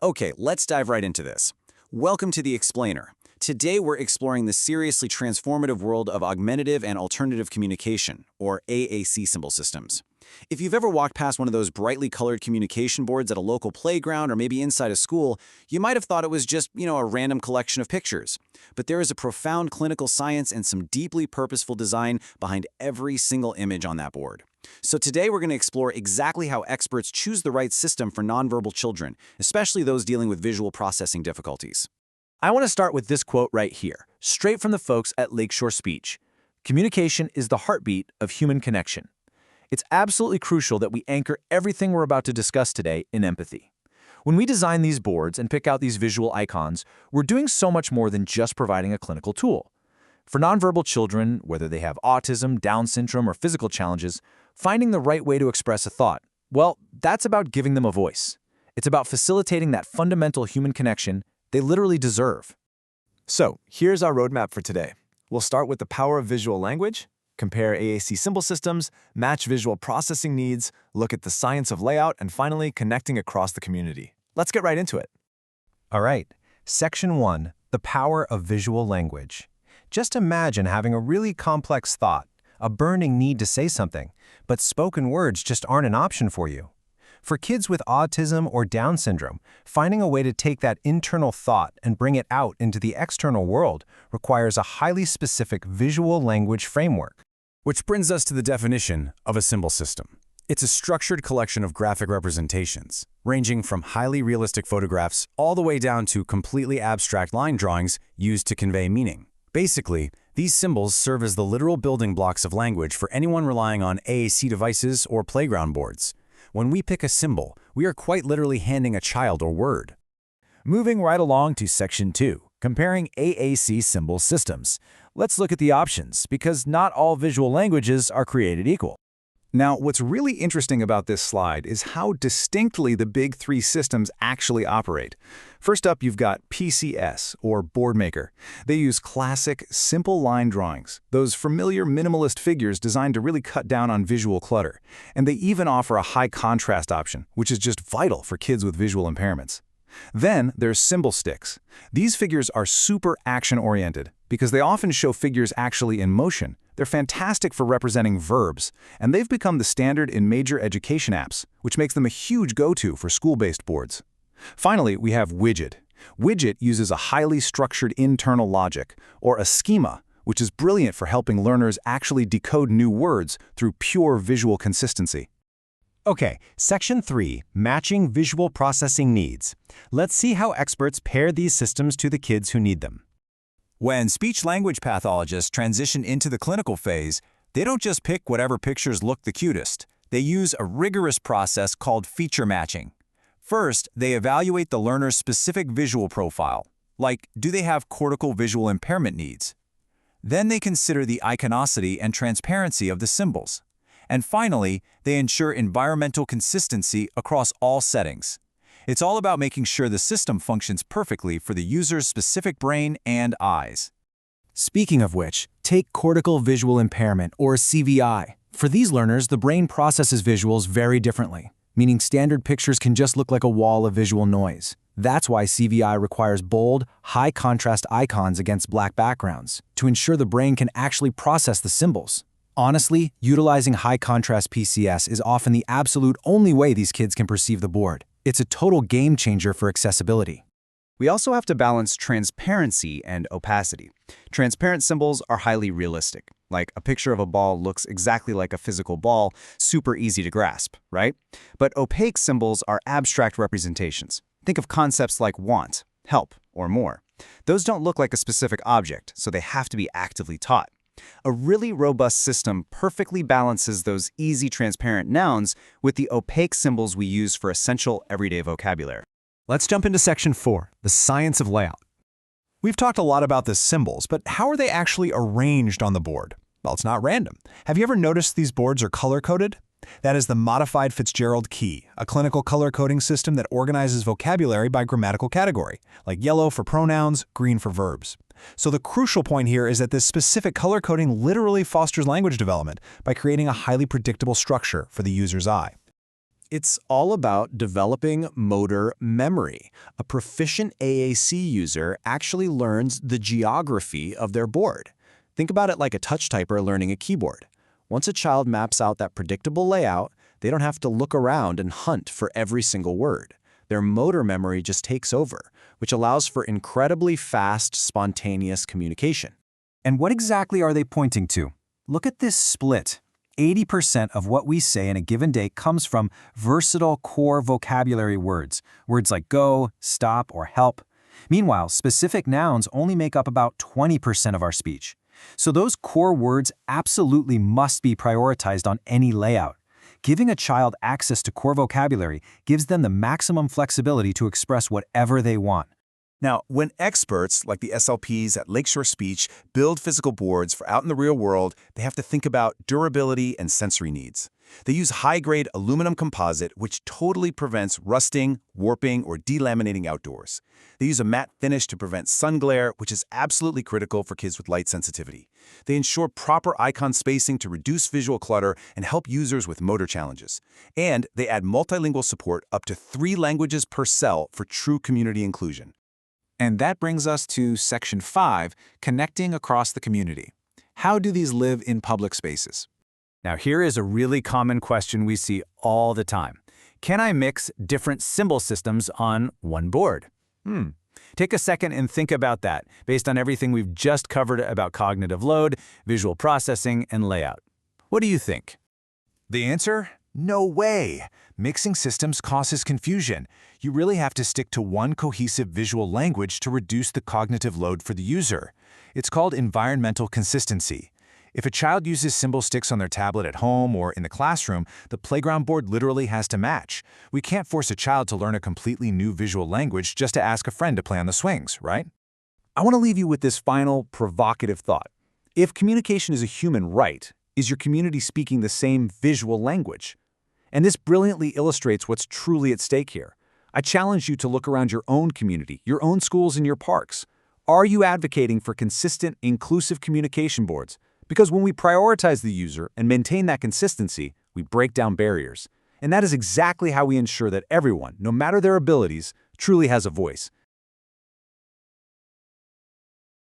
Okay, let's dive right into this. Welcome to The Explainer. Today we're exploring the seriously transformative world of augmentative and alternative communication, or AAC symbol systems. If you've ever walked past one of those brightly colored communication boards at a local playground or maybe inside a school, you might have thought it was just, a random collection of pictures. But there is a profound clinical science and some deeply purposeful design behind every single image on that board. So today we're going to explore exactly how experts choose the right system for nonverbal children, especially those dealing with visual processing difficulties. I want to start with this quote right here, straight from the folks at Lakeshore Speech. Communication is the heartbeat of human connection. It's absolutely crucial that we anchor everything we're about to discuss today in empathy. When we design these boards and pick out these visual icons, we're doing so much more than just providing a clinical tool. For nonverbal children, whether they have autism, Down syndrome, or physical challenges, finding the right way to express a thought, well, that's about giving them a voice. It's about facilitating that fundamental human connection they literally deserve. So, here's our roadmap for today. We'll start with the power of visual language, compare AAC symbol systems, match visual processing needs, look at the science of layout, and finally, connecting across the community. Let's get right into it. All right, Section 1, the power of visual language. Just imagine having a really complex thought, a burning need to say something, but spoken words just aren't an option for you. For kids with autism or Down syndrome, finding a way to take that internal thought and bring it out into the external world requires a highly specific visual language framework. Which brings us to the definition of a symbol system. It's a structured collection of graphic representations, ranging from highly realistic photographs all the way down to completely abstract line drawings used to convey meaning. Basically, these symbols serve as the literal building blocks of language for anyone relying on AAC devices or playground boards. When we pick a symbol, we are quite literally handing a child a word. Moving right along to Section 2, comparing AAC symbol systems. Let's look at the options, because not all visual languages are created equal. Now, what's really interesting about this slide is how distinctly the big three systems actually operate. First up, you've got PCS, or Board Maker. They use classic, simple line drawings, those familiar minimalist figures designed to really cut down on visual clutter. And they even offer a high contrast option, which is just vital for kids with visual impairments. Then there's Symbol Sticks. These figures are super action-oriented because they often show figures actually in motion. They're fantastic for representing verbs, and they've become the standard in major education apps, which makes them a huge go-to for school-based boards. Finally, we have Widget. Widget uses a highly structured internal logic, or a schema, which is brilliant for helping learners actually decode new words through pure visual consistency. Okay, Section 3, matching visual processing needs. Let's see how experts pair these systems to the kids who need them. When speech-language pathologists transition into the clinical phase, they don't just pick whatever pictures look the cutest. They use a rigorous process called feature matching. First, they evaluate the learner's specific visual profile, like do they have cortical visual impairment needs? Then they consider the iconicity and transparency of the symbols. And finally, they ensure environmental consistency across all settings. It's all about making sure the system functions perfectly for the user's specific brain and eyes. Speaking of which, take Cortical Visual Impairment, or CVI. For these learners, the brain processes visuals very differently, meaning standard pictures can just look like a wall of visual noise. That's why CVI requires bold, high-contrast icons against black backgrounds, to ensure the brain can actually process the symbols. Honestly, utilizing High Contrast PCS is often the absolute only way these kids can perceive the board. It's a total game changer for accessibility. We also have to balance transparency and opacity. Transparent symbols are highly realistic. Like a picture of a ball looks exactly like a physical ball, super easy to grasp, right? But opaque symbols are abstract representations. Think of concepts like want, help, or more. Those don't look like a specific object, so they have to be actively taught. A really robust system perfectly balances those easy transparent nouns with the opaque symbols we use for essential everyday vocabulary. Let's jump into Section 4, the science of layout. We've talked a lot about the symbols, but how are they actually arranged on the board? Well, it's not random. Have you ever noticed these boards are color-coded? That is the modified Fitzgerald key, a clinical color coding system that organizes vocabulary by grammatical category, like yellow for pronouns, green for verbs. So the crucial point here is that this specific color coding literally fosters language development by creating a highly predictable structure for the user's eye. It's all about developing motor memory. A proficient AAC user actually learns the geography of their board. Think about it like a touch typer learning a keyboard. Once a child maps out that predictable layout, they don't have to look around and hunt for every single word. Their motor memory just takes over, which allows for incredibly fast, spontaneous communication. And what exactly are they pointing to? Look at this split. 80% of what we say in a given day comes from versatile core vocabulary words, words like go, stop, or help. Meanwhile, specific nouns only make up about 20% of our speech. So those core words absolutely must be prioritized on any layout. Giving a child access to core vocabulary gives them the maximum flexibility to express whatever they want. Now, when experts like the SLPs at Lakeshore Speech build physical boards for out in the real world, they have to think about durability and sensory needs. They use high-grade aluminum composite, which totally prevents rusting, warping, or delaminating outdoors. They use a matte finish to prevent sun glare, which is absolutely critical for kids with light sensitivity. They ensure proper icon spacing to reduce visual clutter and help users with motor challenges. And they add multilingual support up to 3 languages per cell for true community inclusion. And that brings us to Section 5, Connecting Across the Community. How do these live in public spaces? Now here is a really common question we see all the time. Can I mix different symbol systems on one board? Take a second and think about that, based on everything we've just covered about cognitive load, visual processing, and layout. What do you think? The answer? No way! Mixing systems causes confusion. You really have to stick to one cohesive visual language to reduce the cognitive load for the user. It's called environmental consistency. If a child uses symbol sticks on their tablet at home or in the classroom, the playground board literally has to match. We can't force a child to learn a completely new visual language just to ask a friend to play on the swings, right? I want to leave you with this final, provocative thought. If communication is a human right, is your community speaking the same visual language? And this brilliantly illustrates what's truly at stake here. I challenge you to look around your own community, your own schools and your parks. Are you advocating for consistent, inclusive communication boards? Because when we prioritize the user and maintain that consistency, we break down barriers. And that is exactly how we ensure that everyone, no matter their abilities, truly has a voice.